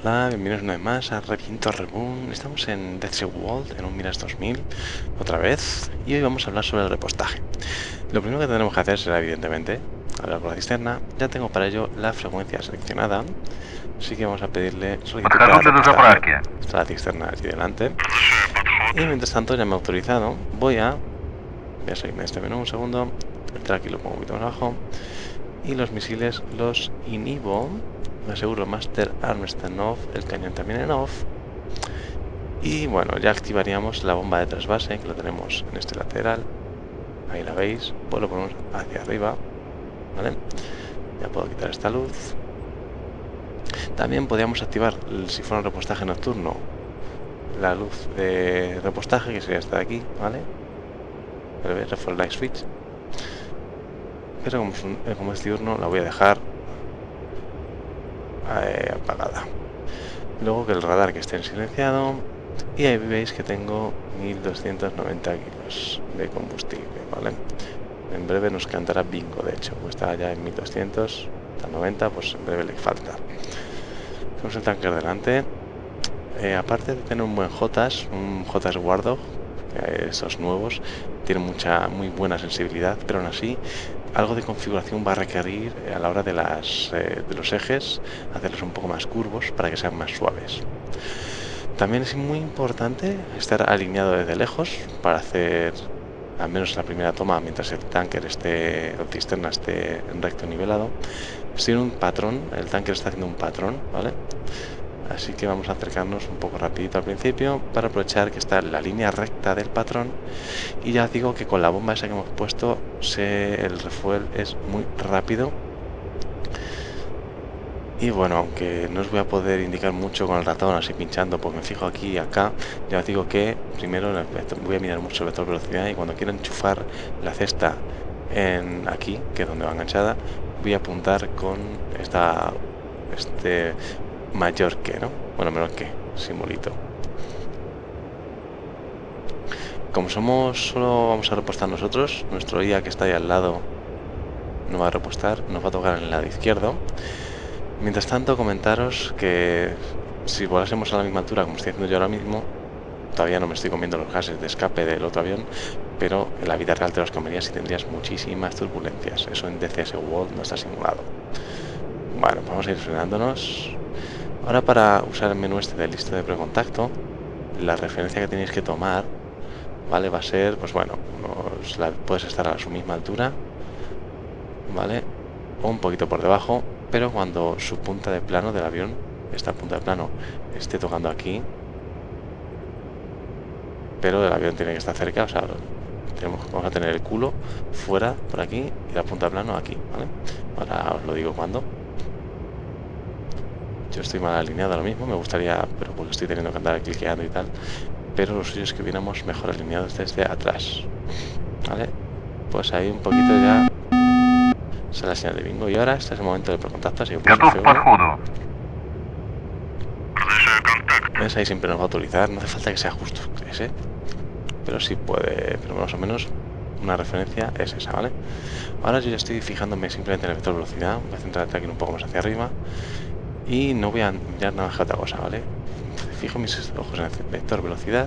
Hola, bienvenidos una vez más a Reviento Reboon. Estamos en Death's World, en un Mirage 2000, otra vez, y hoy vamos a hablar sobre el repostaje. Lo primero que tendremos que hacer será, evidentemente, hablar con la cisterna. Ya tengo para ello la frecuencia seleccionada, así que vamos a pedirle solicitud para Подхожу для repostaje. заправки. Está la cisterna aquí delante. Y mientras tanto ya me he autorizado. Voy a salirme de este menú un segundo. Entrar aquí, lo pongo un poquito más abajo. Y los misiles los inhibo. Me aseguro Master Arm está en off, el cañón también en off. Y bueno, ya activaríamos la bomba de trasvase, que lo tenemos en este lateral. Ahí la veis, pues lo ponemos hacia arriba, ¿vale? Ya puedo quitar esta luz. También podríamos activar, si fuera un repostaje nocturno, la luz de repostaje, que sería esta de aquí, ¿vale? Reforce Light Switch. Pero como es diurno, la voy a dejar apagada. Luego que el radar que esté en silenciado. Y ahí veis que tengo 1290 kilos de combustible, ¿vale? En breve nos cantará bingo, de hecho, pues está ya en 1200, hasta 90, pues en breve le falta. Tenemos el tanque delante. Aparte de tener un buen JAS, un JAS Wardog, estos nuevos, tienen muy buena sensibilidad, pero aún así algo de configuración va a requerir a la hora de los ejes, hacerlos un poco más curvos para que sean más suaves. También es muy importante estar alineado desde lejos para hacer, al menos la primera toma, mientras el tanker o cisterna esté en recto nivelado. Tiene un patrón, el tanker está haciendo un patrón, ¿vale? Así que vamos a acercarnos un poco rapidito al principio para aprovechar que está en la línea recta del patrón. Y ya digo que con la bomba esa que hemos puesto, el refuel es muy rápido. Y bueno, aunque no os voy a poder indicar mucho con el ratón así pinchando, pues me fijo aquí y acá. Ya os digo que primero voy a mirar mucho el vector velocidad, y cuando quiero enchufar la cesta aquí, que es donde va enganchada, voy a apuntar con este mayor que, ¿no? Bueno, menor que, simbolito. Como solo vamos a repostar nosotros, nuestro IA que está ahí al lado no va a repostar, nos va a tocar en el lado izquierdo. Mientras tanto, comentaros que si volásemos a la misma altura como estoy haciendo yo ahora mismo, todavía no me estoy comiendo los gases de escape del otro avión, pero en la vida real te los comerías y tendrías muchísimas turbulencias. Eso en DCS World no está simulado. Bueno, vamos a ir frenándonos. Ahora, para usar el menú este de lista de precontacto, la referencia que tenéis que tomar, ¿vale? Va a ser, pues bueno, puedes estar a su misma altura, ¿vale? O un poquito por debajo, pero cuando su punta de plano del avión, esta punta de plano, esté tocando aquí, pero el avión tiene que estar cerca, o sea, vamos a tener el culo fuera por aquí y la punta de plano aquí, ¿vale? Ahora os lo digo cuando. Yo estoy mal alineado ahora mismo, me gustaría, pero porque estoy teniendo que andar cliqueando y tal, pero lo suyo es que hubiéramos mejor alineados desde atrás, ¿vale? Pues ahí un poquito ya sale la señal de bingo, y ahora este es el momento del precontacto, así que pulso Готов к F1. подходу. ¿Ves? Ahí siempre nos va a autorizar, no hace falta que sea justo ese, pero sí puede, pero más o menos una referencia es esa, ¿vale? Ahora yo ya estoy fijándome simplemente en el vector velocidad, voy a centrar el tracking un poco más hacia arriba y no voy a mirar nada más que otra cosa, ¿vale? Fijo mis ojos en el vector velocidad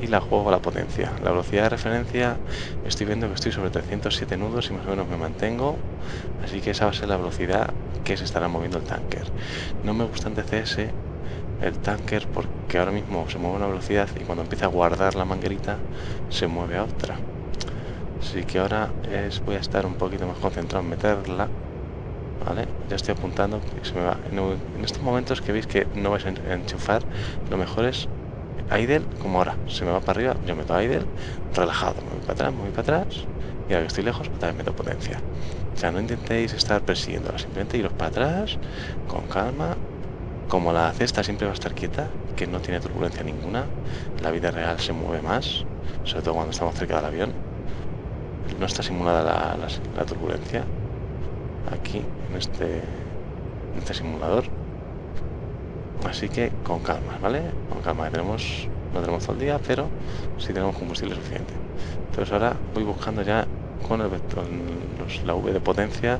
y la juego a la potencia. La velocidad de referencia, estoy viendo que estoy sobre 307 nudos y más o menos me mantengo, así que esa va a ser la velocidad que se estará moviendo el tanker. No me gusta en DCS el tanker porque ahora mismo se mueve a una velocidad y cuando empieza a guardar la manguerita se mueve a otra. Así que ahora voy a estar un poquito más concentrado en meterla, ¿vale? Ya estoy apuntando que se me va. En estos momentos que veis que no vais a enchufar, lo mejor es idle, como ahora. Se me va para arriba, yo meto idle, relajado, me voy para atrás, y ahora que estoy lejos, también meto potencia. O sea, no intentéis estar persiguiéndola, simplemente iros para atrás, con calma. Como la cesta siempre va a estar quieta, que no tiene turbulencia ninguna, la vida real se mueve más, sobre todo cuando estamos cerca del avión. No está simulada la turbulencia aquí en este simulador, así que con calma, ¿vale? Con calma, que no tenemos todo el día, pero sí tenemos combustible suficiente. Entonces ahora voy buscando ya con el vector, la V de potencia,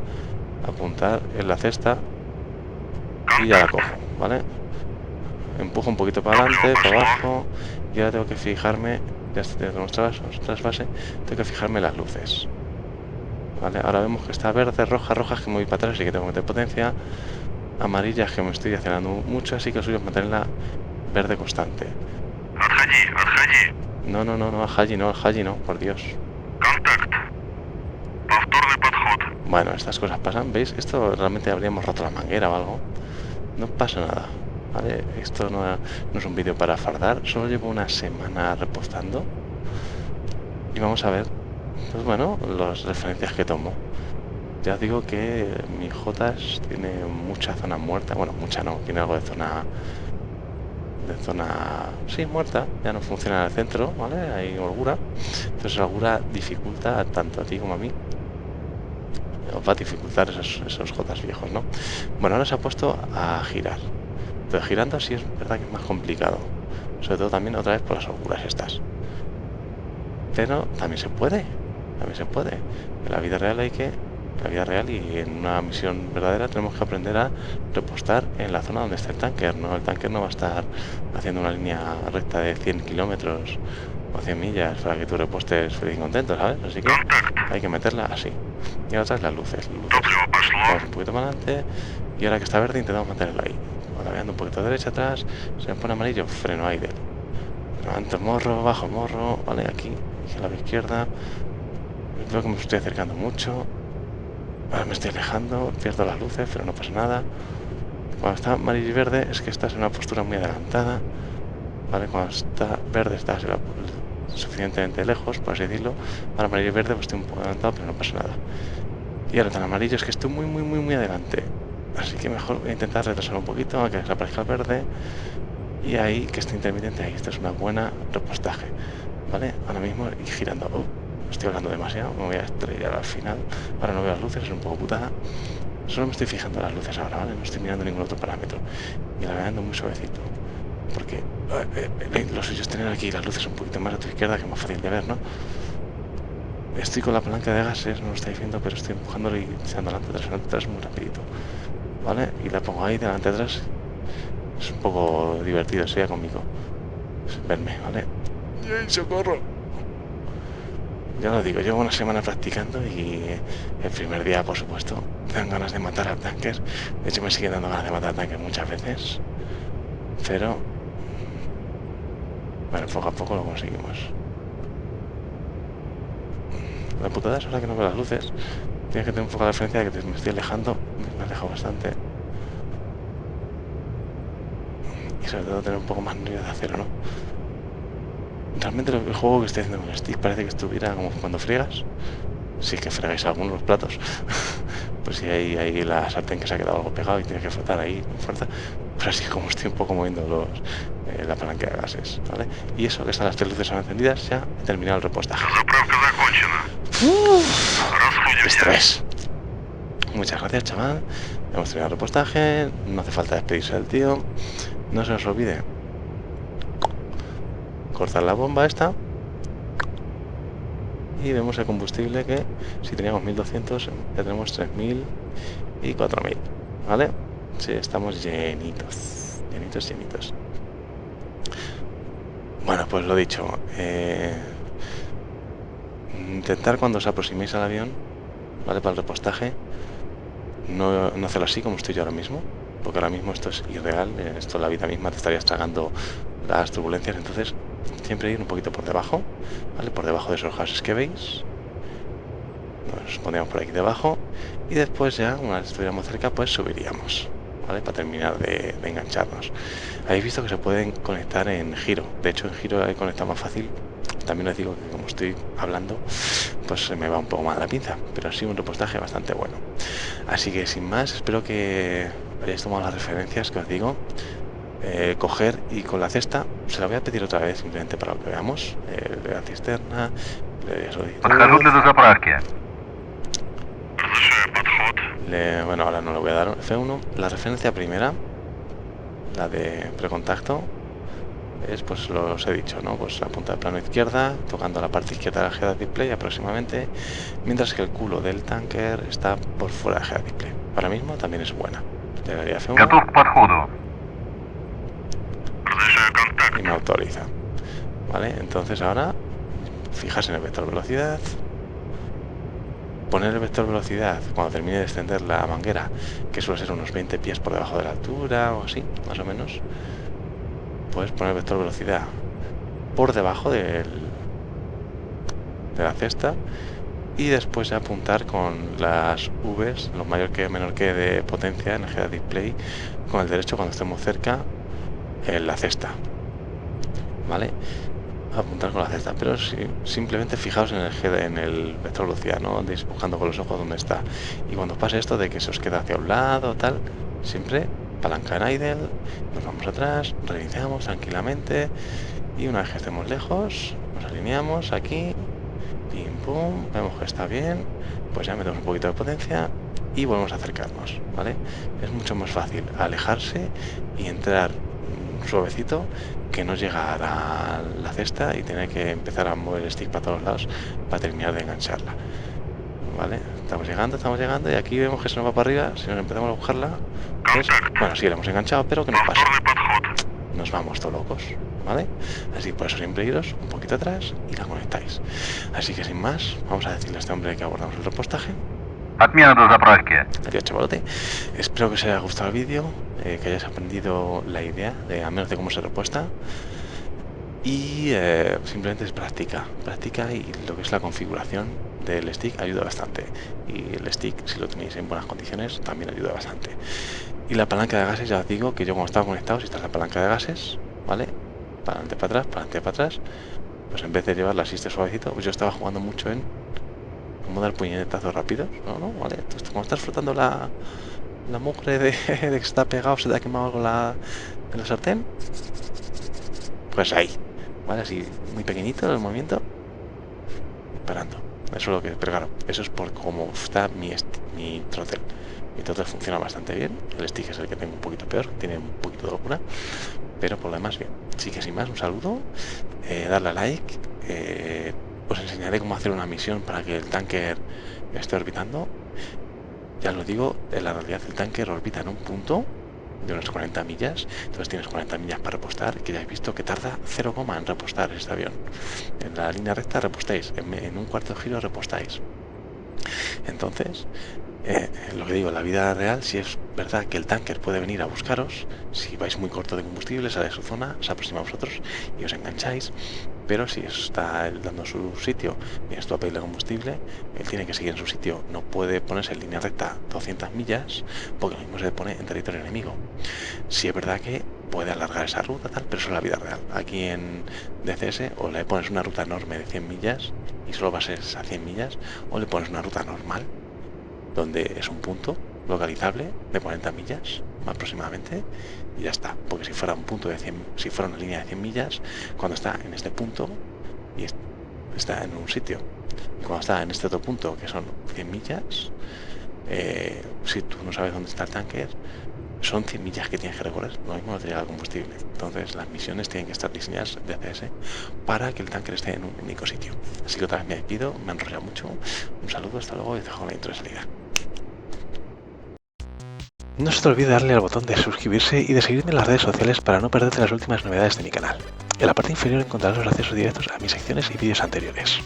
apuntar en la cesta y ya la cojo, ¿vale? Empujo un poquito para adelante, para abajo, y ahora tengo que fijarme, ya tenemos trasvase, tengo que fijarme las luces, ¿vale? Ahora vemos que está verde, roja, roja, que me voy para atrás y que tengo que meter potencia, amarilla, que me estoy acelerando mucho, así que lo suyo es mantenerla verde constante. No, no, no, no, al Haji no, por Dios. Bueno, estas cosas pasan, ¿veis? Esto realmente habríamos roto la manguera o algo. No pasa nada, ¿vale? Esto no es un vídeo para fardar, solo llevo una semana repostando. Y vamos a ver, pues bueno, las referencias que tomo. Ya os digo que mi Jotas tiene mucha zona muerta, bueno, mucha no, tiene algo de zona, sí, muerta, ya no funciona en el centro, ¿vale? Hay holgura, entonces la holgura dificulta tanto a ti como a mí, os va a dificultar esos Jotas viejos, ¿no? Bueno, ahora se ha puesto a girar, pero girando sí es verdad que es más complicado, sobre todo también otra vez por las holguras estas, pero también se puede, en la vida real la vida real y en una misión verdadera tenemos que aprender a repostar en la zona donde está el tanker, ¿no? El tanker no va a estar haciendo una línea recta de 100 kilómetros o 100 millas para que tú repostes feliz y contento, ¿sabes? Así que hay que meterla así. Y ahora las luces. Vamos un poquito para adelante y ahora que está verde intentamos mantenerla ahí. Cuando veando un poquito de derecha atrás, se me pone amarillo, freno aire. Levanto el morro, bajo el morro, vale, aquí, a la izquierda. Creo que me estoy acercando mucho. Ahora me estoy alejando, pierdo las luces, pero no pasa nada. Cuando está amarillo y verde es que estás en una postura muy adelantada, ¿vale? Cuando está verde estás suficientemente lejos, por así decirlo. Para amarillo y verde pues estoy un poco adelantado, pero no pasa nada. Y ahora tan amarillo es que estoy muy adelante. Así que mejor voy a intentar retrasar un poquito, a que desaparezca el verde. Y ahí, que esté intermitente, ahí, esto es una buena repostaje, ¿vale? Ahora mismo y girando. Estoy hablando demasiado, me voy a estrellar al final. Ahora no veo las luces, es un poco putada. Solo me estoy fijando en las luces ahora, ¿vale? No estoy mirando ningún otro parámetro. Y la voy dando muy suavecito. Porque lo suyo es tener aquí las luces un poquito más a tu izquierda, que es más fácil de ver, ¿no? Estoy con la palanca de gases, no lo estáis viendo, pero estoy empujándolo y echando adelante, atrás muy rapidito, ¿vale? Y la pongo ahí, delante, atrás. Es un poco divertido, sería conmigo. Verme, ¿vale? ¡Ay, socorro! Ya lo digo, llevo una semana practicando y el primer día, por supuesto, me dan ganas de matar al tanker. De hecho, me sigue dando ganas de matar al tanker muchas veces. Pero, bueno, poco a poco lo conseguimos. La putada es ahora que no veo las luces. Tienes que tener un poco de referencia de que me estoy alejando. Me he alejado bastante. Y sobre todo tener un poco más nervios de acero, ¿no? Realmente el juego que estoy haciendo con el stick parece que estuviera como cuando friegas. Si es que fregáis algunos los platos. Pues si hay ahí la sartén que se ha quedado algo pegado y tienes que frotar ahí con fuerza. Pero así como estoy un poco moviendo la palanca de gases, ¿vale? Y eso, que están las tres luces ahora encendidas, ya he terminado el repostaje. Estrés. Muchas gracias, chaval. Hemos terminado el repostaje. No hace falta despedirse del tío. No se os olvide cortar la bomba esta. Y vemos el combustible que si teníamos 1200 ya tenemos 3000 y 4000, ¿vale? Sí, estamos llenitos. Bueno, pues lo dicho, intentar cuando os aproximéis al avión, ¿vale? Para el repostaje, no hacerlo así como estoy yo ahora mismo, porque ahora mismo esto es irreal, esto la vida misma te estarías tragando las turbulencias, entonces siempre ir un poquito por debajo, ¿vale? Por debajo de esos gases que veis. Nos pondríamos por aquí debajo y después ya, una vez estuviéramos cerca, pues subiríamos, ¿vale? Para terminar de engancharnos. Habéis visto que se pueden conectar en giro. De hecho, en giro he conectado más fácil. También os digo que como estoy hablando, pues se me va un poco más la pinza, pero ha sido un repostaje bastante bueno. Así que sin más, espero que hayáis tomado las referencias que os digo. Coger y con la cesta, se la voy a pedir otra vez simplemente para que veamos. La cisterna, le solicitud. Bueno, ahora no le voy a dar F1. La referencia primera, la de precontacto, es pues lo os he dicho, ¿no? Pues la punta de plano izquierda, tocando la parte izquierda del head display aproximadamente, mientras que el culo del tanker está por fuera del head display. Ahora mismo también es buena. Le daría F1 Готов к подходу. y me autoriza. Vale, entonces ahora fijarse en el vector velocidad, poner el vector velocidad cuando termine de extender la manguera, que suele ser unos 20 pies por debajo de la altura o así, más o menos. Puedes poner el vector velocidad por debajo de la cesta y después apuntar con las Vs, lo mayor que menor que de potencia, energía de display, con el derecho cuando estemos cerca en la cesta. ¿Vale? Apuntar con la cesta, pero simplemente fijaos en el vector velocidad, no andéis buscando con los ojos dónde está. Y cuando pase esto de que se os queda hacia un lado, tal, siempre palanca en idle, nos vamos atrás, reiniciamos tranquilamente y una vez que estemos lejos, nos alineamos aquí, pim pum, vemos que está bien, pues ya metemos un poquito de potencia y volvemos a acercarnos, ¿vale? Es mucho más fácil alejarse y entrar suavecito que no llegar a la cesta y tener que empezar a mover el stick para todos lados para terminar de engancharla. Vale, estamos llegando y aquí vemos que se nos va para arriba. Si nos empezamos a buscarla, pues, bueno, sí, la hemos enganchado, pero ¿qué nos pasa? Nos vamos todos locos, ¿vale? Así por eso siempre iros un poquito atrás y la conectáis. Así que sin más, vamos a decirle a este hombre que abordamos el repostaje. Отмена до заправки. Adiós, chavalote. Espero que os haya gustado el vídeo, que hayáis aprendido la idea, al menos de cómo se repuesta. Y simplemente es práctica y lo que es la configuración del stick ayuda bastante. Y el stick, si lo tenéis en buenas condiciones, también ayuda bastante. Y la palanca de gases, ya os digo que yo cuando estaba conectado, si está la palanca de gases, ¿vale? Para adelante, para atrás, para adelante, para atrás. Pues en vez de llevarla así suavecito, pues yo estaba jugando mucho en cómo dar puñetazos rápidos, ¿no? ¿Vale? Entonces, como estás frotando la mugre de que está pegado, se te ha quemado algo en la sartén, pues ahí, ¿vale? Así, muy pequeñito el movimiento, parando. Eso es lo que, pero claro, eso es por cómo está mi throttle. Mi throttle funciona bastante bien, el stick es el que tengo un poquito peor, tiene un poquito de locura, pero por lo demás bien. Así que sin más, un saludo, darle a like, os enseñaré cómo hacer una misión para que el tanker esté orbitando. Ya os lo digo, en la realidad el tanker orbita en un punto de unas 40 millas, entonces tienes 40 millas para repostar, que ya habéis visto que tarda 0, en repostar este avión. En la línea recta repostáis, en un cuarto de giro repostáis. Entonces, lo que digo, en la vida real, si es verdad que el tanker puede venir a buscaros, si vais muy corto de combustible, sale de su zona, se aproxima a vosotros y os engancháis, pero si está él dando su sitio, vienes tú a pedirle combustible, él tiene que seguir en su sitio, no puede ponerse en línea recta 200 millas, porque lo mismo se pone en territorio enemigo. Si es verdad que puede alargar esa ruta, tal, pero eso es la vida real. Aquí en DCS o le pones una ruta enorme de 100 millas y solo va a ser a 100 millas, o le pones una ruta normal donde es un punto localizable de 40 millas aproximadamente y ya está, porque si fuera un punto de 100, si fuera una línea de 100 millas, cuando está en este punto y está en un sitio, y cuando está en este otro punto que son 100 millas, si tú no sabes dónde está el tanker, son 100 millas que tienes que recorrer, lo mismo no te llega el combustible. Entonces las misiones tienen que estar diseñadas de CS para que el tanker esté en un único sitio. Así que otra vez me despido, me he enrollado mucho, un saludo, hasta luego y os dejo la intro de salida. No se te olvide darle al botón de suscribirse y de seguirme en las redes sociales para no perderte las últimas novedades de mi canal. En la parte inferior encontrarás los accesos directos a mis secciones y vídeos anteriores.